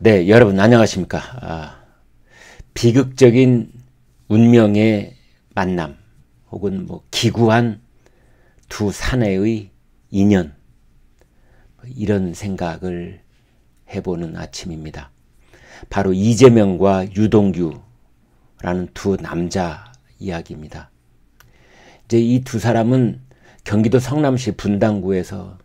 네, 여러분 안녕하십니까. 비극적인 운명의 만남 혹은 뭐 기구한 두 사내의 인연, 이런 생각을 해보는 아침입니다. 바로 이재명과 유동규라는 두 남자 이야기입니다. 이제 이 두 사람은 경기도 성남시 분당구에서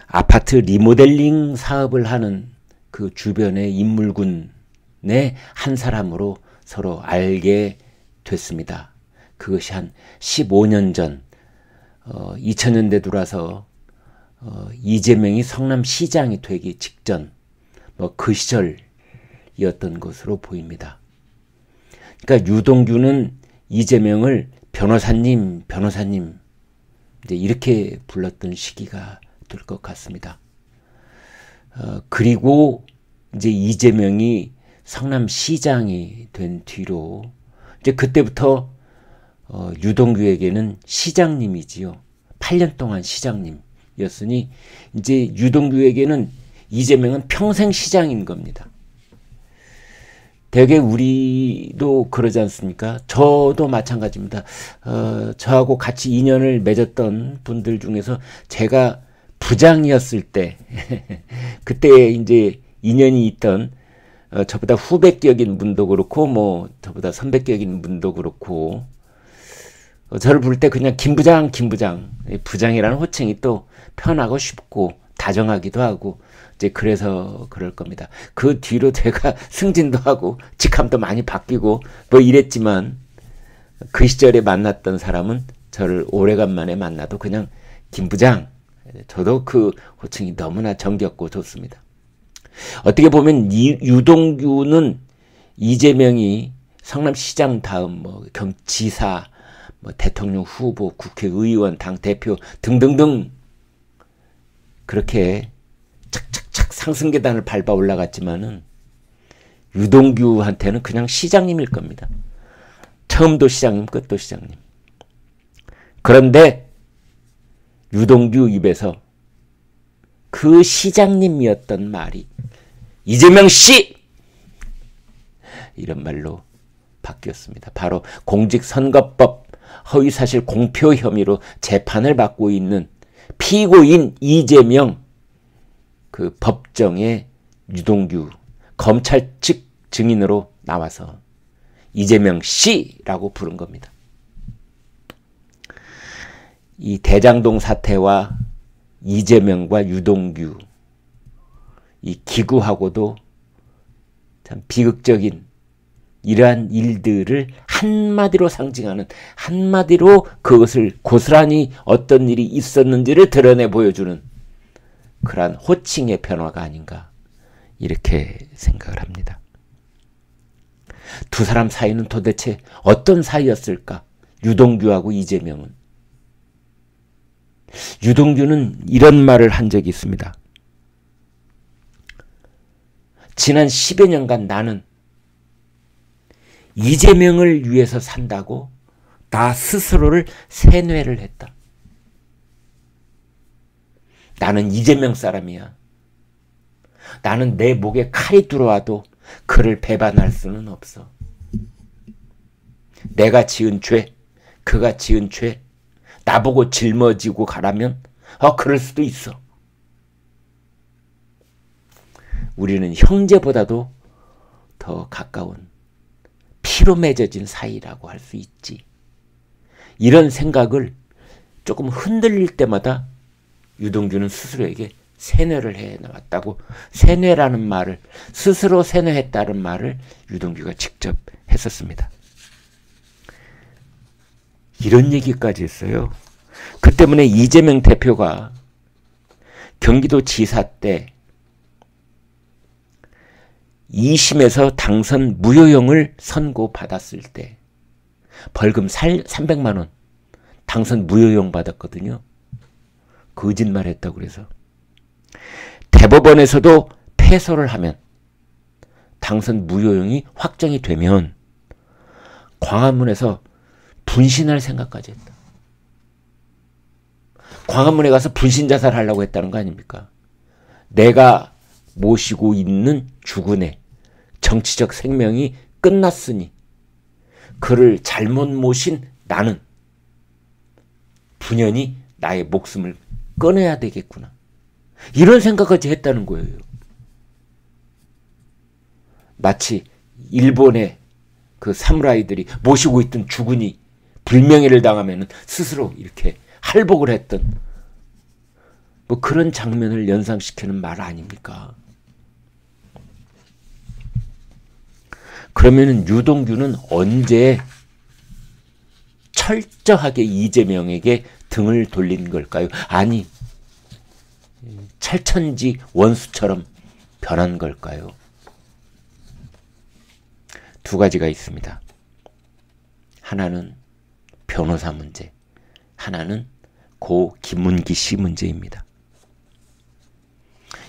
아파트 리모델링 사업을 하는 그 주변의 인물군의 한 사람으로 서로 알게 됐습니다. 그것이 한 15년 전 2000년대 들어와서 이재명이 성남시장이 되기 직전 그 시절이었던 것으로 보입니다. 그러니까 유동규는 이재명을 변호사님 이제 이렇게 불렀던 시기가 될 것 같습니다. 그리고 이제 이재명이 성남시장이 된 뒤로 이제 그때부터 유동규에게는 시장님이지요. 8년 동안 시장님이었으니 이제 유동규에게는 이재명은 평생 시장인 겁니다. 되게 우리도 그러지 않습니까? 저도 마찬가지입니다. 저하고 같이 인연을 맺었던 분들 중에서 제가 부장이었을 때 그때 이제 인연이 있던 저보다 후배격인 분도 그렇고 뭐 저보다 선배격인 분도 그렇고 저를 부를 때 그냥 김부장 부장이라는 호칭이 또 편하고 쉽고 다정하기도 하고 이제 그래서 그럴 겁니다. 그 뒤로 제가 승진도 하고 직함도 많이 바뀌고 뭐 이랬지만 그 시절에 만났던 사람은 저를 오래간만에 만나도 그냥 김부장, 저도 그 호칭이 너무나 정겹고 좋습니다. 어떻게 보면 유동규는 이재명이 성남시장 다음 뭐 경지사, 뭐 대통령 후보, 국회의원, 당대표 등등등 그렇게 착착착 상승 계단을 밟아 올라갔지만은 유동규한테는 그냥 시장님일 겁니다. 처음도 시장님, 끝도 시장님. 그런데 유동규 입에서 그 시장님이었던 말이 이재명 씨! 이런 말로 바뀌었습니다. 바로 공직선거법 허위사실 공표 혐의로 재판을 받고 있는 피고인 이재명, 그 법정에 유동규 검찰 측 증인으로 나와서 이재명 씨라고 부른 겁니다. 이 대장동 사태와 이재명과 유동규, 이 기구하고도 참 비극적인 이러한 일들을 한마디로 상징하는, 한마디로 그것을 고스란히 어떤 일이 있었는지를 드러내 보여주는 그러한 호칭의 변화가 아닌가, 이렇게 생각을 합니다. 두 사람 사이는 도대체 어떤 사이였을까? 유동규하고 이재명은. 유동규는 이런 말을 한 적이 있습니다. 지난 10여 년간 나는 이재명을 위해서 산다고 나 스스로를 세뇌를 했다. 나는 이재명 사람이야. 나는 내 목에 칼이 들어와도 그를 배반할 수는 없어. 내가 지은 죄, 그가 지은 죄, 나보고 짊어지고 가라면 그럴 수도 있어. 우리는 형제보다도 더 가까운 피로 맺어진 사이라고 할 수 있지. 이런 생각을 조금 흔들릴 때마다 유동규는 스스로에게 세뇌를 해나왔다고, 세뇌라는 말을, 스스로 세뇌했다는 말을 유동규가 직접 했었습니다. 이런 얘기까지 했어요. 그 때문에 이재명 대표가 경기도지사 때 2심에서 당선 무효형을 선고받았을 때 벌금 300만 원 당선 무효형 받았거든요. 거짓말했다고 그래서. 대법원에서도 패소를 하면, 당선 무효형이 확정이 되면 광화문에서 분신할 생각까지 했다. 광화문에 가서 분신 자살하려고 했다는 거 아닙니까? 내가 모시고 있는 주군의 정치적 생명이 끝났으니 그를 잘못 모신 나는 분연히 나의 목숨을 끊어야 되겠구나. 이런 생각까지 했다는 거예요. 마치 일본의 그 사무라이들이 모시고 있던 주군이 불명예를 당하면 스스로 이렇게 할복을 했던 뭐 그런 장면을 연상시키는 말 아닙니까? 그러면 유동규는 언제 철저하게 이재명에게 등을 돌린 걸까요? 아니, 찰천지 원수처럼 변한 걸까요? 두 가지가 있습니다. 하나는 변호사 문제, 하나는 고 김문기 씨 문제입니다.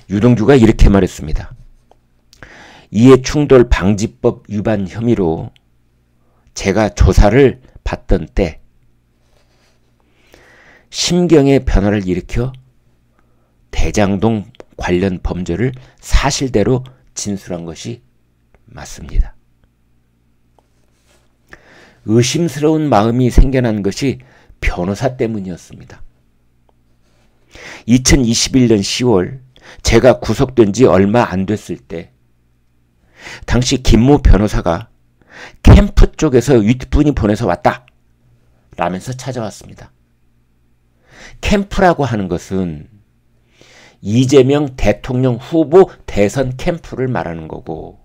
유동규가 이렇게 말했습니다. 이해충돌 방지법 위반 혐의로 제가 조사를 받던 때 심경의 변화를 일으켜 대장동 관련 범죄를 사실대로 진술한 것이 맞습니다. 의심스러운 마음이 생겨난 것이 변호사 때문이었습니다. 2021년 10월 제가 구속된 지 얼마 안 됐을 때 당시 김모 변호사가 캠프 쪽에서 윗분이 보내서 왔다 라면서 찾아왔습니다. 캠프라고 하는 것은 이재명 대통령 후보 대선 캠프를 말하는 거고,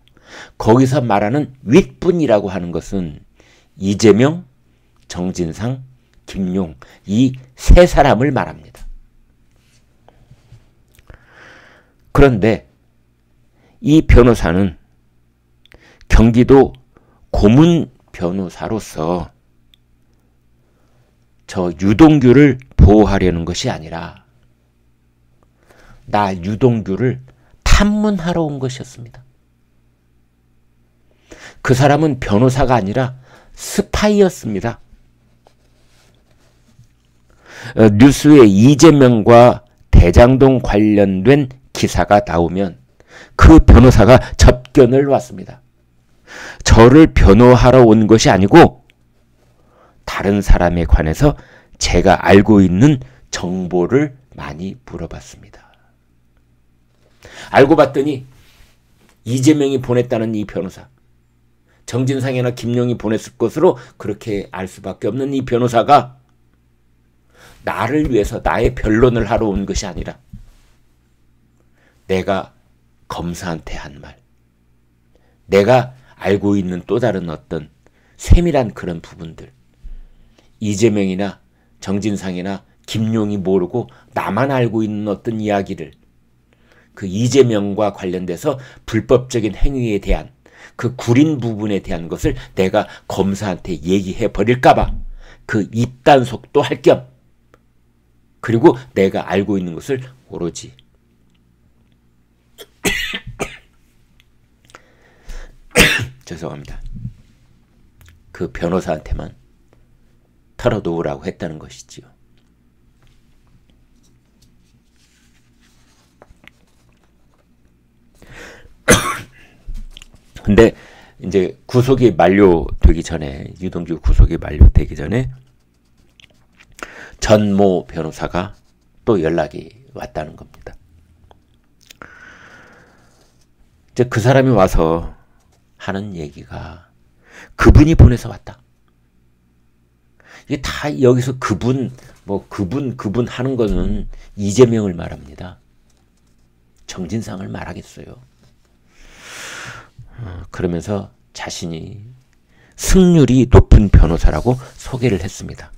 거기서 말하는 윗분이라고 하는 것은 이재명, 정진상, 김용 이 세 사람을 말합니다. 그런데 이 변호사는 경기도 고문 변호사로서 저 유동규를 보호하려는 것이 아니라 나 유동규를 탐문하러 온 것이었습니다. 그 사람은 변호사가 아니라 스파이였습니다. 뉴스에 이재명과 대장동 관련된 기사가 나오면 그 변호사가 접견을 왔습니다. 저를 변호하러 온 것이 아니고 다른 사람에 관해서 제가 알고 있는 정보를 많이 물어봤습니다. 알고 봤더니 이재명이 보냈다는 이 변호사, 정진상이나 김용이 보냈을 것으로 그렇게 알 수밖에 없는 이 변호사가 나를 위해서 나의 변론을 하러 온 것이 아니라 내가 검사한테 한 말, 내가 알고 있는 또 다른 어떤 세밀한 그런 부분들, 이재명이나 정진상이나 김용이 모르고 나만 알고 있는 어떤 이야기를, 그 이재명과 관련돼서 불법적인 행위에 대한 그 구린 부분에 대한 것을 내가 검사한테 얘기해 버릴까봐 그 입단속도 할 겸, 그리고 내가 알고 있는 것을 오로지 죄송합니다. 그 변호사한테만 털어놓으라고 했다는 것이지요. 근데 이제 구속이 만료되기 전에, 유동규 구속이 만료되기 전에 전모 변호사가 또 연락이 왔다는 겁니다. 이제 그 사람이 와서 하는 얘기가 그분이 보내서 왔다. 이게 다 여기서 그분 하는 거는 이재명을 말합니다. 정진상을 말하겠어요. 그러면서 자신이 승률이 높은 변호사라고 소개를 했습니다.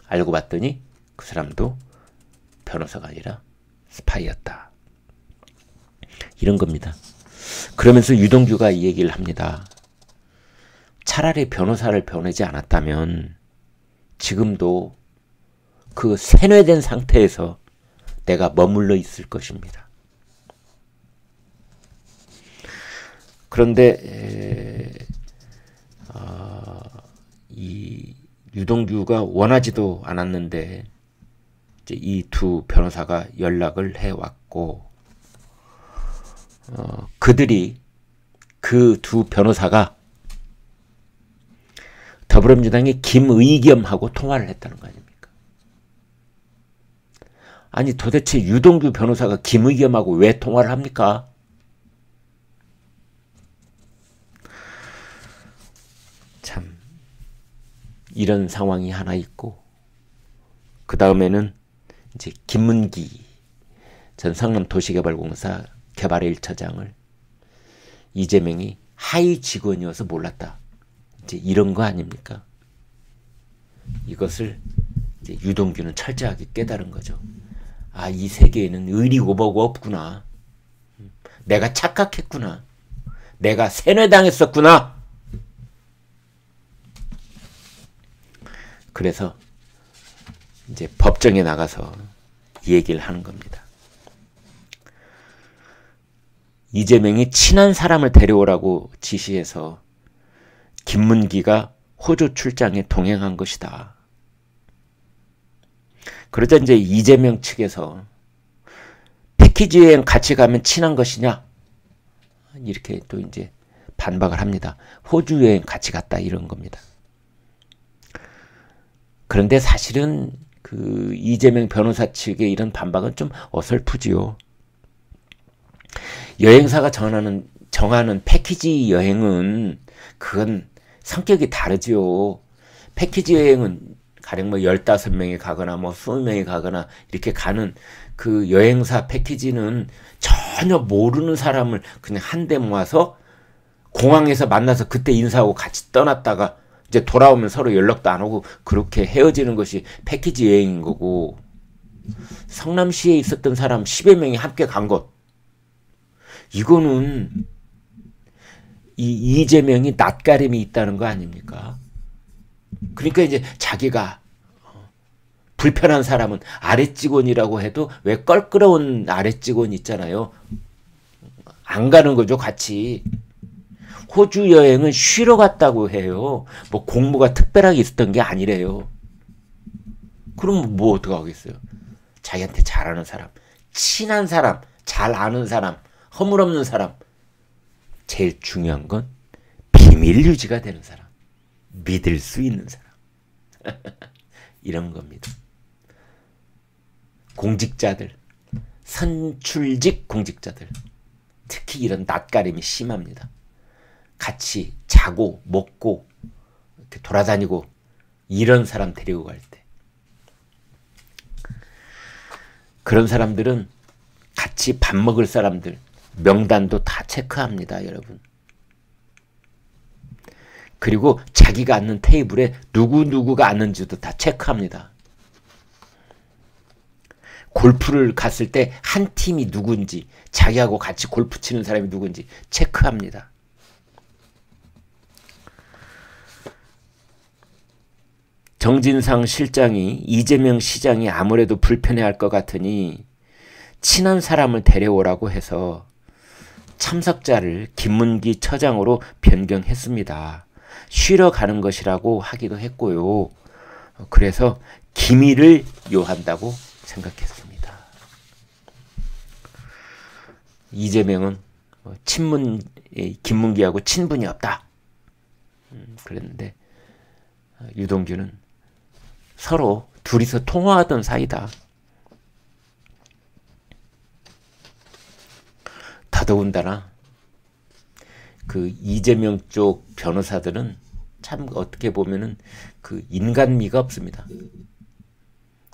알고 봤더니 그 사람도 변호사가 아니라 스파이였다. 이런 겁니다. 그러면서 유동규가 이 얘기를 합니다. 차라리 변호사를 보내지 않았다면 지금도 그 세뇌된 상태에서 내가 머물러 있을 것입니다. 그런데 이 유동규가 원하지도 않았는데 이제 이 두 변호사가 연락을 해왔고, 그들이 그 두 변호사가 더불어민주당의 김의겸하고 통화를 했다는 거 아닙니까? 아니 도대체 유동규 변호사가 김의겸하고 왜 통화를 합니까? 참 이런 상황이 하나 있고, 그 다음에는 이제 김문기 전 성남도시개발공사 개발의 1처장을 이재명이 하위 직원이어서 몰랐다. 이제 이런 거 아닙니까? 이것을 이제 유동규는 철저하게 깨달은 거죠. 아, 이 세계에는 의리고 뭐고 없구나. 내가 착각했구나. 내가 세뇌당했었구나. 그래서 이제 법정에 나가서 얘기를 하는 겁니다. 이재명이 친한 사람을 데려오라고 지시해서 김문기가 호주 출장에 동행한 것이다. 그러자 이제 이재명 측에서 패키지 여행 같이 가면 친한 것이냐? 이렇게 또 이제 반박을 합니다. 호주 여행 같이 갔다 이런 겁니다. 그런데 사실은 그 이재명 변호사 측의 이런 반박은 좀 어설프지요. 여행사가 정하는 패키지 여행은 그건 성격이 다르지요. 패키지 여행은 가령 뭐 15명이 가거나 뭐 20명이 가거나 이렇게 가는 그 여행사 패키지는 전혀 모르는 사람을 그냥 한데 모아서 공항에서 만나서 그때 인사하고 같이 떠났다가 이제 돌아오면 서로 연락도 안 오고 그렇게 헤어지는 것이 패키지 여행인 거고, 성남시에 있었던 사람 10여 명이 함께 간 것, 이거는 이 이재명이 낯가림이 있다는 거 아닙니까? 그러니까 이제 자기가 불편한 사람은 아랫직원이라고 해도 왜 껄끄러운 아랫직원 있잖아요. 안 가는 거죠, 같이. 호주 여행은 쉬러 갔다고 해요. 뭐 공무가 특별하게 있었던 게 아니래요. 그럼 뭐 어떡하겠어요? 자기한테 잘하는 사람, 친한 사람, 잘 아는 사람, 허물없는 사람. 제일 중요한 건 비밀 유지가 되는 사람, 믿을 수 있는 사람. 이런 겁니다. 공직자들, 선출직 공직자들, 특히 이런 낯가림이 심합니다. 같이 자고 먹고 이렇게 돌아다니고 이런 사람 데리고 갈 때, 그런 사람들은 같이 밥 먹을 사람들 명단도 다 체크합니다, 여러분. 그리고 자기가 앉는 테이블에 누구누구가 앉는지도 다 체크합니다. 골프를 갔을 때 한 팀이 누군지, 자기하고 같이 골프 치는 사람이 누군지 체크합니다. 정진상 실장이 이재명 시장이 아무래도 불편해할 것 같으니 친한 사람을 데려오라고 해서 참석자를 김문기 처장으로 변경했습니다. 쉬러 가는 것이라고 하기도 했고요. 그래서 기밀을 요한다고 생각했습니다. 이재명은 김문기하고 친분이 없다 그랬는데, 유동규는 서로 둘이서 통화하던 사이다. 더더군다나 그 이재명 쪽 변호사들은 참 어떻게 보면은 그 인간미가 없습니다.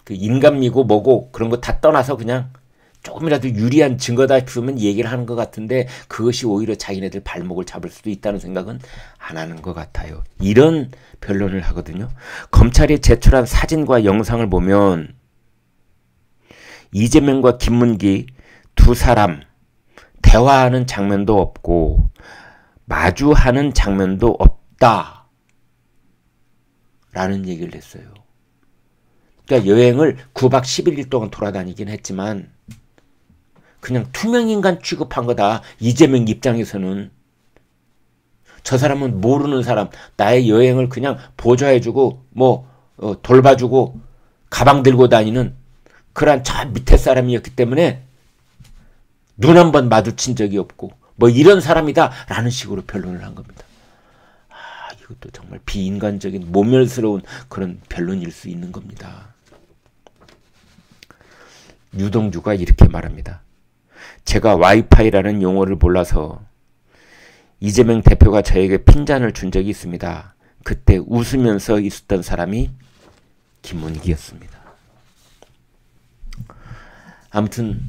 그 인간미고 뭐고 그런 거 다 떠나서 그냥 조금이라도 유리한 증거다 싶으면 얘기를 하는 것 같은데, 그것이 오히려 자기네들 발목을 잡을 수도 있다는 생각은 안 하는 것 같아요. 이런 변론을 하거든요. 검찰이 제출한 사진과 영상을 보면 이재명과 김문기 두 사람 대화하는 장면도 없고 마주하는 장면도 없다 라는 얘기를 했어요. 그러니까 여행을 9박 11일 동안 돌아다니긴 했지만 그냥 투명인간 취급한 거다. 이재명 입장에서는 저 사람은 모르는 사람, 나의 여행을 그냥 보좌해주고 돌봐주고 가방 들고 다니는 그런 저 밑에 사람이었기 때문에 눈 한 번 마주친 적이 없고 뭐 이런 사람이다 라는 식으로 변론을 한 겁니다. 이것도 정말 비인간적인 모멸스러운 그런 변론일 수 있는 겁니다. 유동규가 이렇게 말합니다. 제가 와이파이라는 용어를 몰라서 이재명 대표가 저에게 핀잔을 준 적이 있습니다. 그때 웃으면서 있었던 사람이 김문기였습니다. 아무튼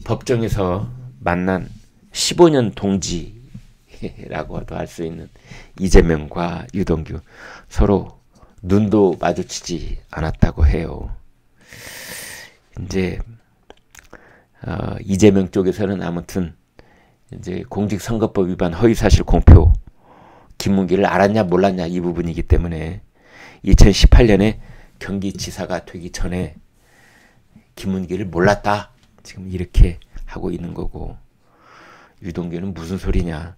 법정에서 만난 15년 동지라고도 할 수 있는 이재명과 유동규 서로 눈도 마주치지 않았다고 해요. 이제 이재명 쪽에서는 아무튼 이제 공직선거법 위반 허위사실 공표 김문기를 알았냐 몰랐냐 이 부분이기 때문에 2018년에 경기지사가 되기 전에 김문기를 몰랐다 지금 이렇게 하고 있는 거고, 유동규는 무슨 소리냐,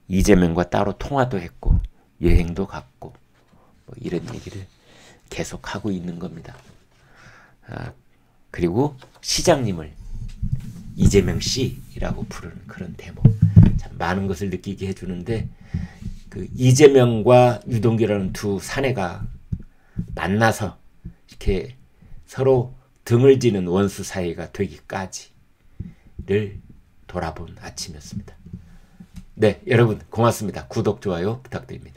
이재명과 따로 통화도 했고 여행도 갔고 뭐 이런 얘기를 계속 하고 있는 겁니다. 그리고 시장님을 이재명 씨라고 부르는 그런 대목, 참 많은 것을 느끼게 해주는데, 그 이재명과 유동규라는 두 사내가 만나서 이렇게 서로 등을 지는 원수 사이가 되기까지를 돌아본 아침이었습니다. 네, 여러분 고맙습니다. 구독, 좋아요 부탁드립니다.